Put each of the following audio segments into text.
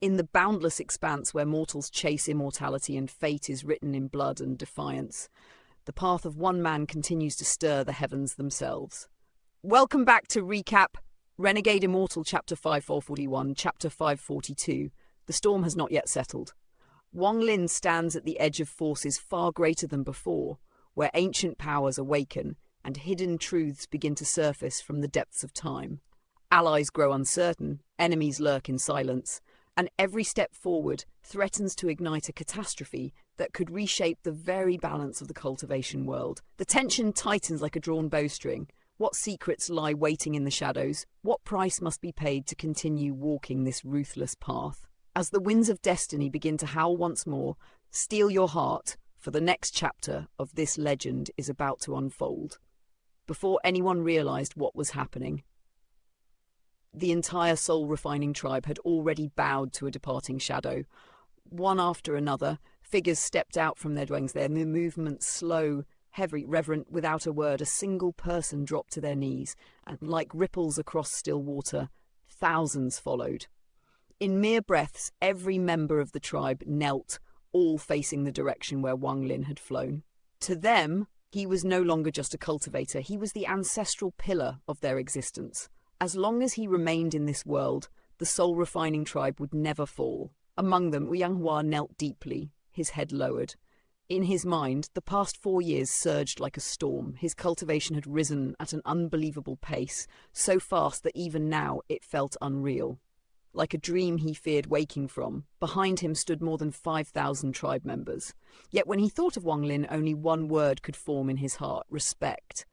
In the boundless expanse where mortals chase immortality and fate is written in blood and defiance, the path of one man continues to stir the heavens themselves. Welcome back to Recap Renegade Immortal Chapter 5441, Chapter 542. The storm has not yet settled. Wang Lin stands at the edge of forces far greater than before, where ancient powers awaken and hidden truths begin to surface from the depths of time. Allies grow uncertain, enemies lurk in silence, and every step forward threatens to ignite a catastrophe that could reshape the very balance of the cultivation world. The tension tightens like a drawn bowstring. What secrets lie waiting in the shadows? What price must be paid to continue walking this ruthless path? As the winds of destiny begin to howl once more, steel your heart, for the next chapter of this legend is about to unfold. Before anyone realized what was happening, the entire soul-refining tribe had already bowed to a departing shadow. One after another, figures stepped out from their dwellings, their movements slow, heavy, reverent, without a word. A single person dropped to their knees, and like ripples across still water, thousands followed. In mere breaths, every member of the tribe knelt, all facing the direction where Wang Lin had flown. To them, he was no longer just a cultivator, he was the ancestral pillar of their existence. As long as he remained in this world, the soul-refining tribe would never fall. Among them, Xianxia knelt deeply, his head lowered. In his mind, the past 4 years surged like a storm. His cultivation had risen at an unbelievable pace, so fast that even now it felt unreal. Like a dream he feared waking from, behind him stood more than 5,000 tribe members. Yet when he thought of Wang Lin, only one word could form in his heart: respect.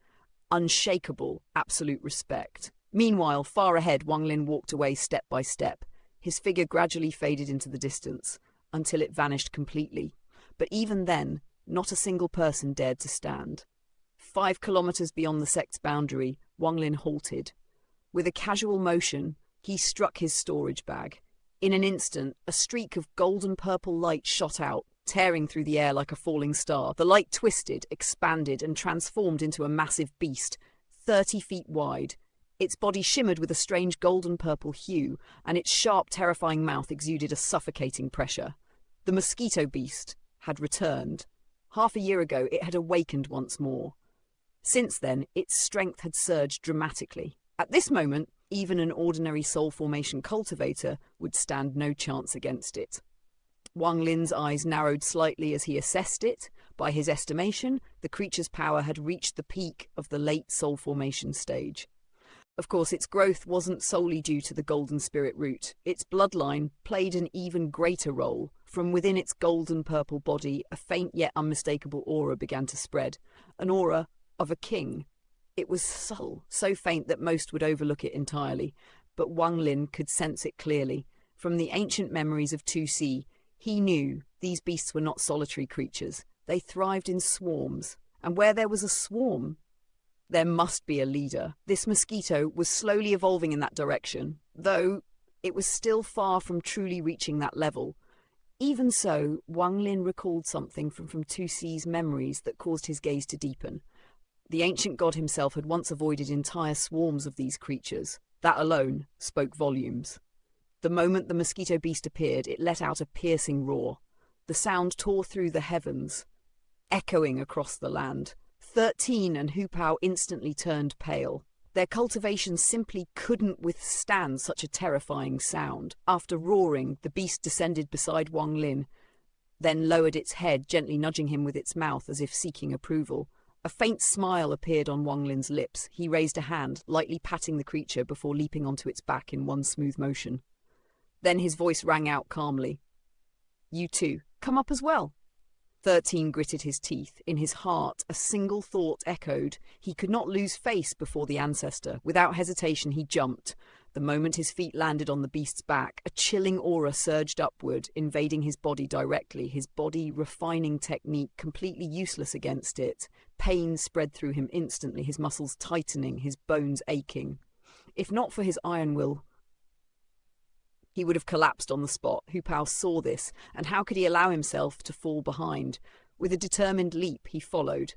Unshakable, absolute respect. Meanwhile, far ahead, Wang Lin walked away step by step. His figure gradually faded into the distance, until it vanished completely. But even then, not a single person dared to stand. 5 kilometers beyond the sect's boundary, Wang Lin halted. With a casual motion, he struck his storage bag. In an instant, a streak of golden-purple light shot out, tearing through the air like a falling star. The light twisted, expanded, and transformed into a massive beast, 30 feet wide. Its body shimmered with a strange golden-purple hue, and its sharp, terrifying mouth exuded a suffocating pressure. The mosquito beast had returned. Half a year ago, it had awakened once more. Since then, its strength had surged dramatically. At this moment, even an ordinary soul formation cultivator would stand no chance against it. Wang Lin's eyes narrowed slightly as he assessed it. By his estimation, the creature's power had reached the peak of the late soul formation stage. Of course, its growth wasn't solely due to the golden spirit root. Its bloodline played an even greater role. From within its golden-purple body, a faint yet unmistakable aura began to spread. An aura of a king. It was subtle, so faint that most would overlook it entirely, but Wang Lin could sense it clearly. From the ancient memories of 2C, he knew these beasts were not solitary creatures. They thrived in swarms, and where there was a swarm, there must be a leader. This mosquito was slowly evolving in that direction, though it was still far from truly reaching that level. Even so, Wang Lin recalled something from 2C's memories that caused his gaze to deepen. The ancient god himself had once avoided entire swarms of these creatures. That alone spoke volumes. The moment the mosquito beast appeared, it let out a piercing roar. The sound tore through the heavens, echoing across the land. 13 and Hu Pao instantly turned pale. Their cultivation simply couldn't withstand such a terrifying sound. After roaring, the beast descended beside Wang Lin, then lowered its head, gently nudging him with its mouth as if seeking approval. A faint smile appeared on Wang Lin's lips. He raised a hand, lightly patting the creature before leaping onto its back in one smooth motion. Then his voice rang out calmly. "You too, come up as well." 13 gritted his teeth. In his heart, a single thought echoed. He could not lose face before the ancestor. Without hesitation, he jumped. The moment his feet landed on the beast's back, a chilling aura surged upward, invading his body directly, his body refining technique completely useless against it. Pain spread through him instantly, his muscles tightening, his bones aching. If not for his iron will, he would have collapsed on the spot. Hu Pao saw this, and how could he allow himself to fall behind? With a determined leap, he followed.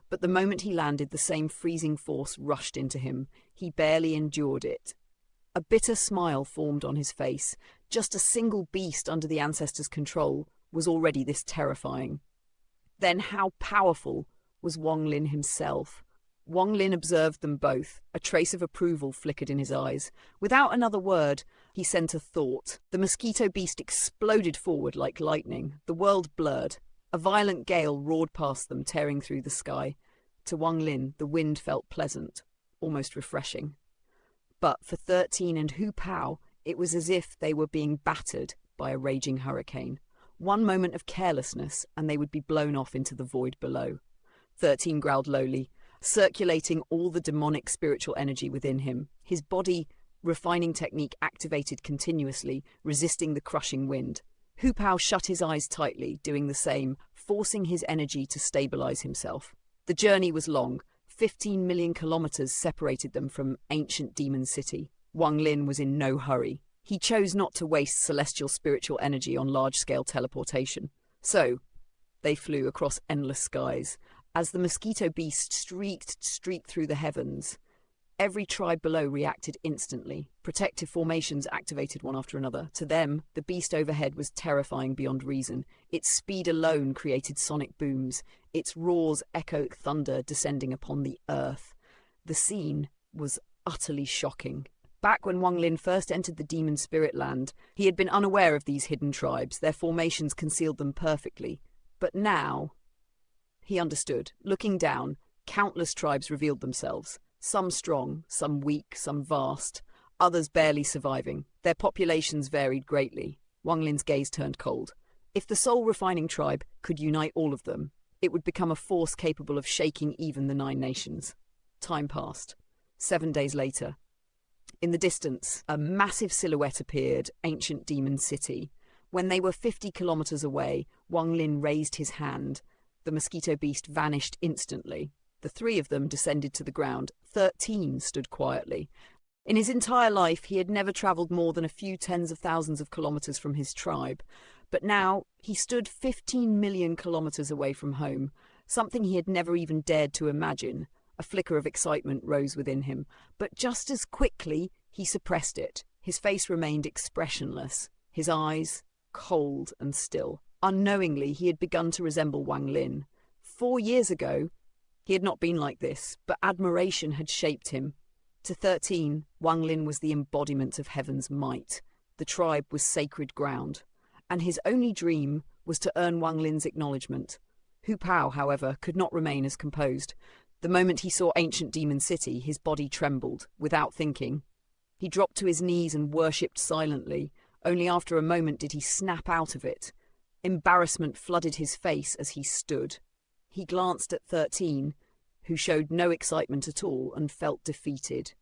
But the moment he landed, the same freezing force rushed into him. He barely endured it. A bitter smile formed on his face. Just a single beast under the ancestors' control was already this terrifying. Then how powerful was Wang Lin himself? Wang Lin observed them both. A trace of approval flickered in his eyes. Without another word, he sent a thought. The mosquito beast exploded forward like lightning. The world blurred. A violent gale roared past them, tearing through the sky. To Wang Lin, the wind felt pleasant, almost refreshing. But for 13 and Hu Pao, it was as if they were being battered by a raging hurricane. One moment of carelessness, and they would be blown off into the void below. 13 growled lowly, circulating all the demonic spiritual energy within him. His body refining technique activated continuously, resisting the crushing wind. Hu Pao shut his eyes tightly, doing the same, forcing his energy to stabilize himself. The journey was long. 15 million kilometers separated them from ancient demon city. Wang Lin was in no hurry. He chose not to waste celestial spiritual energy on large-scale teleportation. So, they flew across endless skies. As the mosquito beast streaked through the heavens, every tribe below reacted instantly. Protective formations activated one after another. To them, the beast overhead was terrifying beyond reason. Its speed alone created sonic booms. Its roars echoed thunder descending upon the earth. The scene was utterly shocking. Back when Wang Lin first entered the demon spirit land, he had been unaware of these hidden tribes. Their formations concealed them perfectly. But now, he understood. Looking down, countless tribes revealed themselves. Some strong, some weak, some vast, others barely surviving. Their populations varied greatly. Wang Lin's gaze turned cold. If the soul-refining tribe could unite all of them, it would become a force capable of shaking even the 9 nations. Time passed. 7 days later, in the distance, a massive silhouette appeared, ancient demon city. When they were 50 kilometers away, Wang Lin raised his hand. The mosquito beast vanished instantly. The 3 of them descended to the ground. 13 stood quietly. In his entire life, he had never travelled more than a few tens of thousands of kilometers from his tribe. But now, he stood 15 million kilometers away from home, something he had never even dared to imagine. A flicker of excitement rose within him, but just as quickly, he suppressed it. His face remained expressionless, his eyes cold and still. Unknowingly, he had begun to resemble Wang Lin. 4 years ago, he had not been like this, but admiration had shaped him. To 13, Wang Lin was the embodiment of heaven's might. The tribe was sacred ground, and his only dream was to earn Wang Lin's acknowledgement. Hu Pao, however, could not remain as composed. The moment he saw ancient demon city, his body trembled. Without thinking, he dropped to his knees and worshipped silently. Only after a moment did he snap out of it. Embarrassment flooded his face as he stood. He glanced at 13, who showed no excitement at all and felt defeated.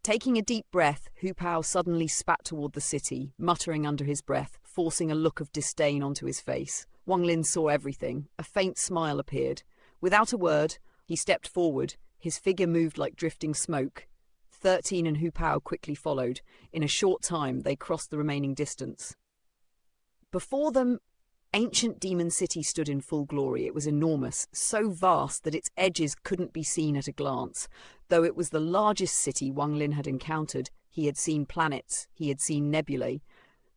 Taking a deep breath, Hu Pao suddenly spat toward the city, muttering under his breath, forcing a look of disdain onto his face. Wang Lin saw everything. A faint smile appeared. Without a word, he stepped forward. His figure moved like drifting smoke. 13 and Hu Pao quickly followed. In a short time, they crossed the remaining distance. Before them, ancient demon city stood in full glory. It was enormous, so vast that its edges couldn't be seen at a glance. Though it was the largest city Wang Lin had encountered, he had seen planets, he had seen nebulae.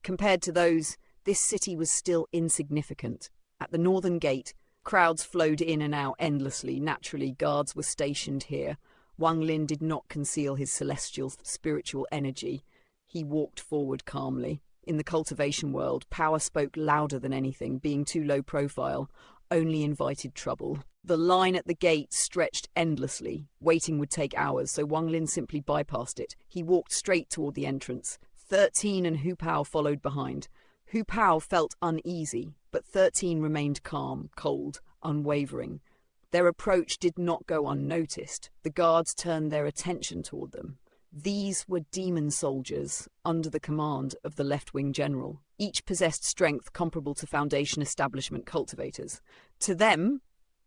Compared to those, this city was still insignificant. At the northern gate, crowds flowed in and out endlessly. Naturally, guards were stationed here. Wang Lin did not conceal his celestial spiritual energy. He walked forward calmly. In the cultivation world, power spoke louder than anything. Being too low profile only invited trouble. The line at the gate stretched endlessly. Waiting would take hours, so Wang Lin simply bypassed it. He walked straight toward the entrance. 13 and Hu Pao followed behind. Hu Pao felt uneasy, but 13 remained calm, cold, unwavering. Their approach did not go unnoticed. The guards turned their attention toward them. These were demon soldiers under the command of the left-wing general. Each possessed strength comparable to Foundation establishment cultivators. To them,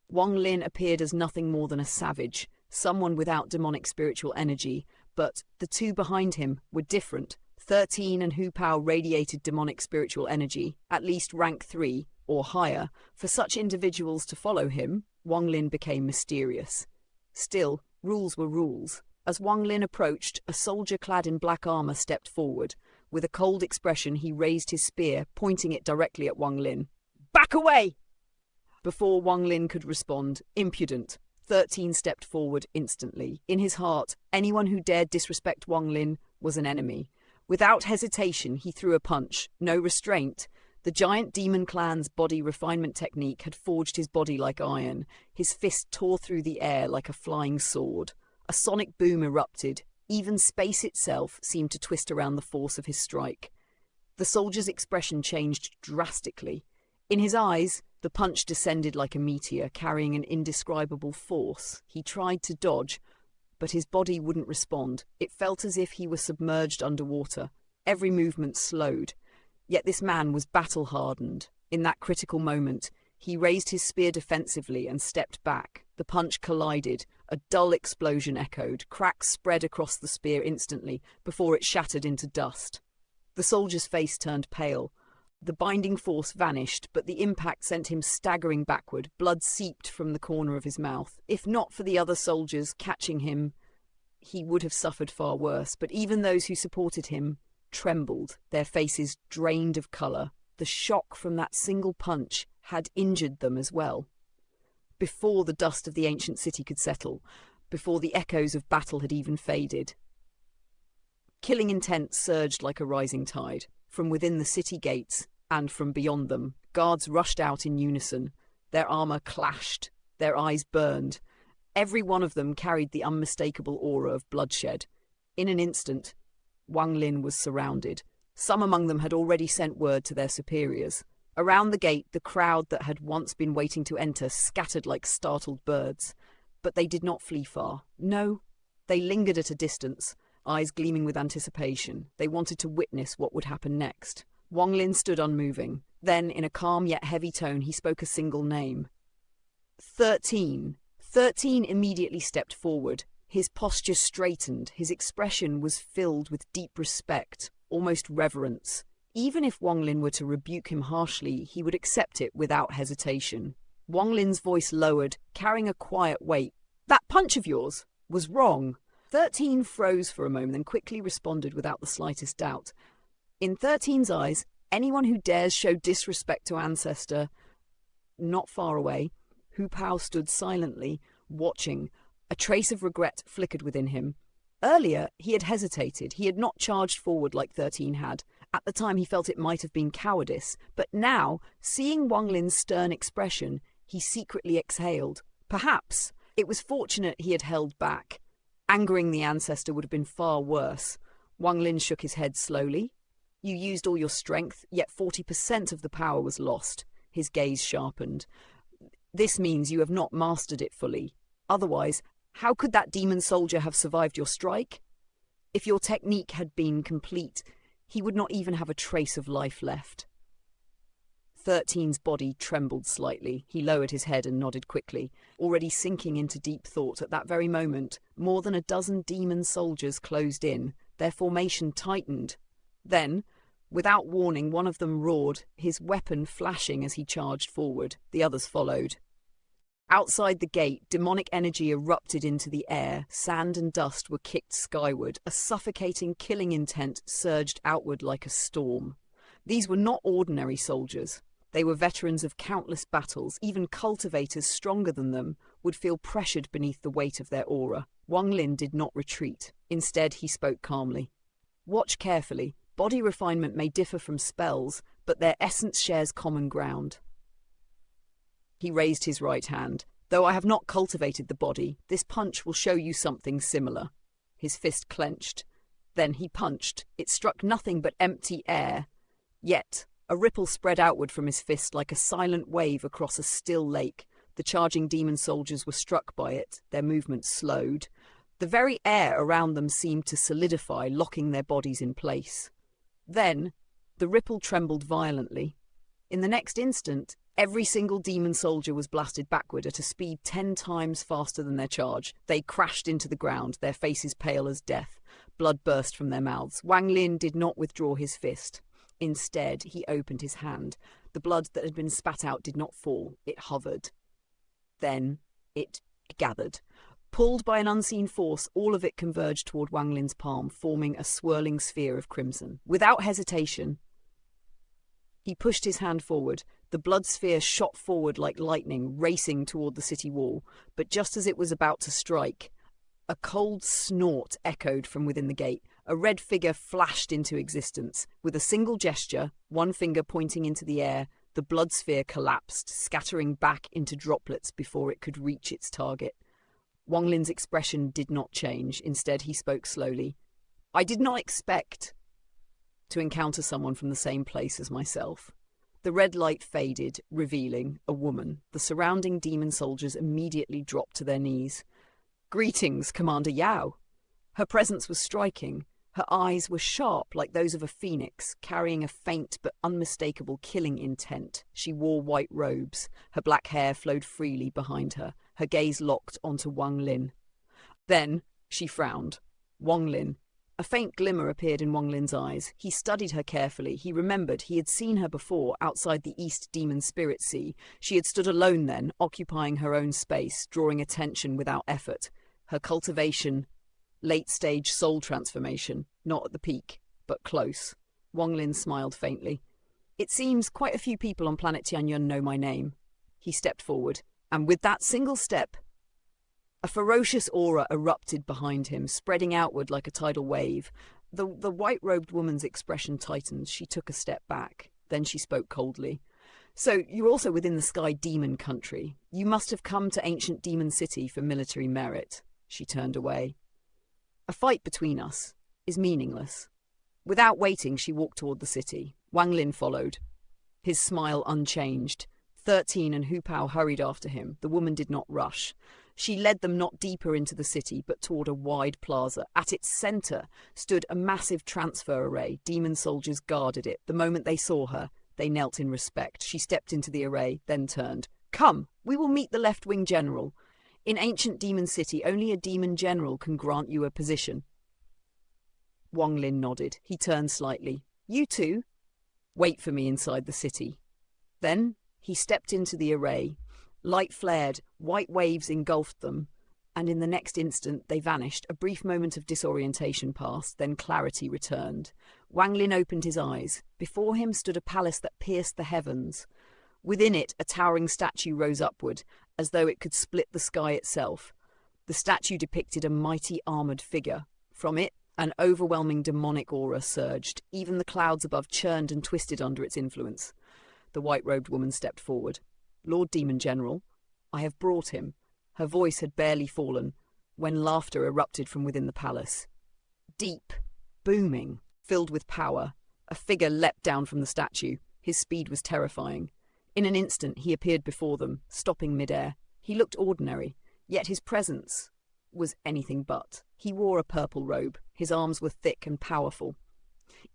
Wang Lin appeared as nothing more than a savage, someone without demonic spiritual energy, but the 2 behind him were different. 13 and Hu Pao radiated demonic spiritual energy, at least rank 3 or higher. For such individuals to follow him, Wang Lin became mysterious. Still, rules were rules. As Wang Lin approached, a soldier clad in black armor stepped forward. With a cold expression, he raised his spear, pointing it directly at Wang Lin. "Back away!" Before Wang Lin could respond, impudent, 13 stepped forward instantly. In his heart, anyone who dared disrespect Wang Lin was an enemy. Without hesitation, he threw a punch. No restraint. The giant demon clan's body refinement technique had forged his body like iron. His fist tore through the air like a flying sword. A sonic boom erupted. Even space itself seemed to twist around the force of his strike. The soldier's expression changed drastically. In his eyes, the punch descended like a meteor, carrying an indescribable force. He tried to dodge, but his body wouldn't respond. It felt as if he were submerged underwater. Every movement slowed. Yet this man was battle-hardened. In that critical moment, he raised his spear defensively and stepped back. The punch collided. A dull explosion echoed. Cracks spread across the spear instantly before it shattered into dust. The soldier's face turned pale. The binding force vanished, but the impact sent him staggering backward. Blood seeped from the corner of his mouth. If not for the other soldiers catching him, he would have suffered far worse. But even those who supported him trembled, their faces drained of colour. The shock from that single punch had injured them as well. Before the dust of the ancient city could settle, before the echoes of battle had even faded, killing intent surged like a rising tide. From within the city gates and from beyond them, guards rushed out in unison. Their armour clashed, their eyes burned. Every one of them carried the unmistakable aura of bloodshed. In an instant, Wang Lin was surrounded. Some among them had already sent word to their superiors. Around the gate, the crowd that had once been waiting to enter scattered like startled birds. But they did not flee far. No, they lingered at a distance, eyes gleaming with anticipation. They wanted to witness what would happen next. Wang Lin stood unmoving. Then, in a calm yet heavy tone, he spoke a single name. 13. 13 immediately stepped forward. His posture straightened. His expression was filled with deep respect, almost reverence. Even if Wang Lin were to rebuke him harshly, he would accept it without hesitation. Wang Lin's voice lowered, carrying a quiet weight. "That punch of yours was wrong." 13 froze for a moment, then quickly responded without the slightest doubt. In 13's eyes, anyone who dares show disrespect to ancestor. Not far away, Hu Pao stood silently, watching. A trace of regret flickered within him. Earlier, he had hesitated. He had not charged forward like 13 had. At the time, he felt it might have been cowardice. But now, seeing Wang Lin's stern expression, he secretly exhaled. Perhaps it was fortunate he had held back. Angering the ancestor would have been far worse. Wang Lin shook his head slowly. "You used all your strength, yet 40% of the power was lost." His gaze sharpened. "This means you have not mastered it fully. Otherwise, how could that demon soldier have survived your strike? If your technique had been complete, he would not even have a trace of life left." 13's body trembled slightly. He lowered his head and nodded quickly. Already sinking into deep thought at that very moment, more than a dozen demon soldiers closed in. Their formation tightened. Then, without warning, one of them roared, his weapon flashing as he charged forward. The others followed. Outside the gate, demonic energy erupted into the air. Sand and dust were kicked skyward. A suffocating killing intent surged outward like a storm. These were not ordinary soldiers. They were veterans of countless battles. Even cultivators stronger than them would feel pressured beneath the weight of their aura. Wang Lin did not retreat. Instead, he spoke calmly. "Watch carefully. Body refinement may differ from spells, but their essence shares common ground." He raised his right hand. "Though I have not cultivated the body, this punch will show you something similar." His fist clenched. Then he punched. It struck nothing but empty air. Yet, a ripple spread outward from his fist like a silent wave across a still lake. The charging demon soldiers were struck by it. Their movements slowed. The very air around them seemed to solidify, locking their bodies in place. Then, the ripple trembled violently. In the next instant, every single demon soldier was blasted backward at a speed 10 times faster than their charge. They crashed into the ground, their faces pale as death. Blood burst from their mouths. Wang Lin did not withdraw his fist. Instead, he opened his hand. The blood that had been spat out did not fall. It hovered. Then it gathered. Pulled by an unseen force, all of it converged toward Wang Lin's palm, forming a swirling sphere of crimson. Without hesitation, he pushed his hand forward. The blood sphere shot forward like lightning, racing toward the city wall. But just as it was about to strike, a cold snort echoed from within the gate. A red figure flashed into existence. With a single gesture, one finger pointing into the air, the blood sphere collapsed, scattering back into droplets before it could reach its target. Wang Lin's expression did not change. Instead, he spoke slowly. I did not expect to encounter someone from the same place as myself. The red light faded, revealing a woman. The surrounding demon soldiers immediately dropped to their knees. Greetings, Commander Yao. Her presence was striking. Her eyes were sharp like those of a phoenix, carrying a faint but unmistakable killing intent. She wore white robes. Her black hair flowed freely behind her, her gaze locked onto Wang Lin. Then she frowned. Wang Lin. A faint glimmer appeared in Wang Lin's eyes. He studied her carefully. He remembered he had seen her before outside the East Demon Spirit Sea. She had stood alone then, occupying her own space, drawing attention without effort. Her cultivation, late-stage soul transformation, not at the peak, but close. Wang Lin smiled faintly. It seems quite a few people on planet Tianyun know my name. He stepped forward, and with that single step, a ferocious aura erupted behind him, spreading outward like a tidal wave. The white-robed woman's expression tightened. She took a step back. Then she spoke coldly. So, you're also within the Sky Demon country. You must have come to ancient Demon City for military merit. She turned away. A fight between us is meaningless. Without waiting, she walked toward the city. Wang Lin followed, his smile unchanged. 13 and Hu Pao hurried after him. The woman did not rush. She led them not deeper into the city, but toward a wide plaza. At its center stood a massive transfer array. Demon soldiers guarded it. The moment they saw her, they knelt in respect. She stepped into the array, then turned. Come, we will meet the left-wing general. In ancient Demon City, only a demon general can grant you a position. Wang Lin nodded. He turned slightly. You too? Wait for me inside the city. Then he stepped into the array. Light flared, white waves engulfed them, and in the next instant they vanished. A brief moment of disorientation passed, then clarity returned. Wang Lin opened his eyes. Before him stood a palace that pierced the heavens. Within it, a towering statue rose upward, as though it could split the sky itself. The statue depicted a mighty armoured figure. From it, an overwhelming demonic aura surged. Even the clouds above churned and twisted under its influence. The white-robed woman stepped forward. Lord Demon General, I have brought him. Her voice had barely fallen when laughter erupted from within the palace. Deep, booming, filled with power, a figure leapt down from the statue. His speed was terrifying. In an instant he appeared before them, stopping mid-air. He looked ordinary, yet his presence was anything but. He wore a purple robe. His arms were thick and powerful.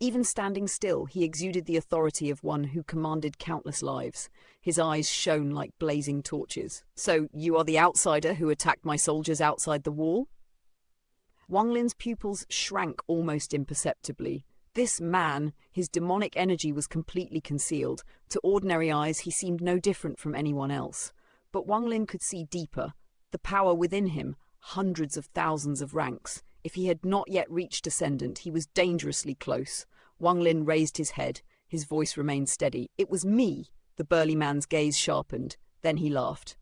Even standing still, he exuded the authority of one who commanded countless lives. His eyes shone like blazing torches. So, you are the outsider who attacked my soldiers outside the wall? Wang Lin's pupils shrank almost imperceptibly. This man, his demonic energy was completely concealed. To ordinary eyes, he seemed no different from anyone else. But Wang Lin could see deeper. The power within him, hundreds of thousands of ranks. If he had not yet reached Ascendant, he was dangerously close. Wang Lin raised his head. His voice remained steady. It was me. The burly man's gaze sharpened. Then he laughed.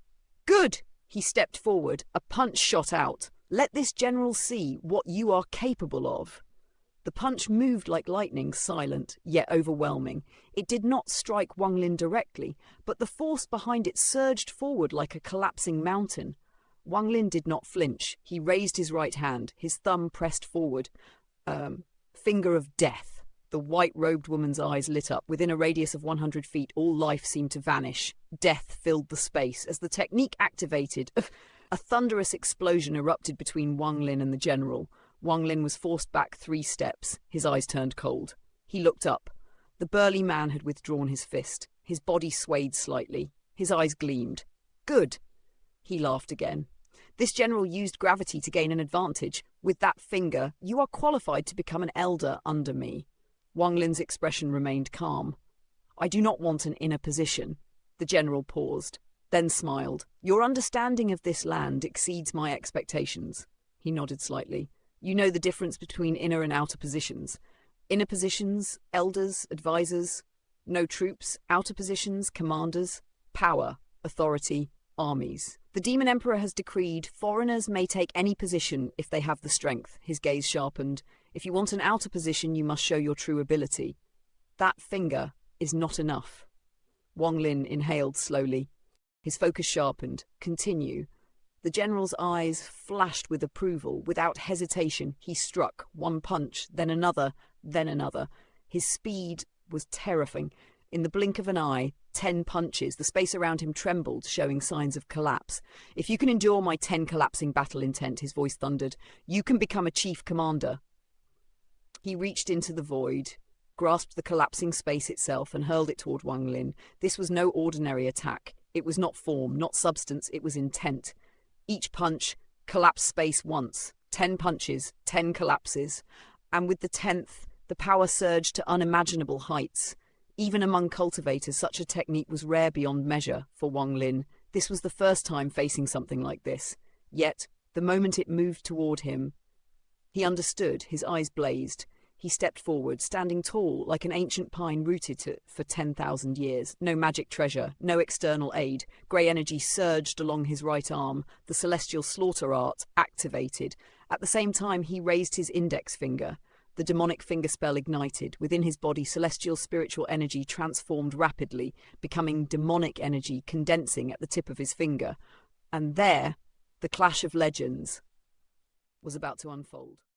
Good! He stepped forward. A punch shot out. Let this general see what you are capable of. The punch moved like lightning, silent, yet overwhelming. It did not strike Wang Lin directly, but the force behind it surged forward like a collapsing mountain. Wang Lin did not flinch. He raised his right hand, his thumb pressed forward. Finger of death. The white-robed woman's eyes lit up. Within a radius of 100 feet, all life seemed to vanish. Death filled the space. As the technique activated, a thunderous explosion erupted between Wang Lin and the general. Wang Lin was forced back 3 steps. His eyes turned cold. He looked up. The burly man had withdrawn his fist. His body swayed slightly. His eyes gleamed. Good. He laughed again. This general used gravity to gain an advantage. With that finger, you are qualified to become an elder under me. Wang Lin's expression remained calm. I do not want an inner position. The general paused. then smiled. "Your understanding of this land exceeds my expectations." He nodded slightly. "You know the difference between inner and outer positions. Inner positions, elders, advisors. No troops. Outer positions, commanders. Power, authority, armies. The Demon Emperor has decreed foreigners may take any position if they have the strength." His gaze sharpened. "If you want an outer position, you must show your true ability. That finger is not enough." Wang Lin inhaled slowly. His focus sharpened. "Continue." The general's eyes flashed with approval. Without hesitation, he struck one punch, then another, then another. His speed was terrifying. In the blink of an eye, 10 punches. The space around him trembled, showing signs of collapse. "If you can endure my 10 collapsing battle intent," his voice thundered, "you can become a chief commander." He reached into the void, grasped the collapsing space itself, and hurled it toward Wang Lin. This was no ordinary attack. It was not form, not substance, it was intent. Each punch collapsed space once. 10 punches, 10 collapses. And with the 10th, the power surged to unimaginable heights. Even among cultivators, such a technique was rare beyond measure for Wang Lin. This was the first time facing something like this. Yet, the moment it moved toward him, he understood. His eyes blazed. He stepped forward, standing tall like an ancient pine rooted for 10,000 years. No magic treasure, no external aid. Grey energy surged along his right arm, the celestial slaughter art activated. At the same time, he raised his index finger. The demonic finger spell ignited. Within his body, celestial spiritual energy transformed rapidly, becoming demonic energy condensing at the tip of his finger. And there, the clash of legends was about to unfold.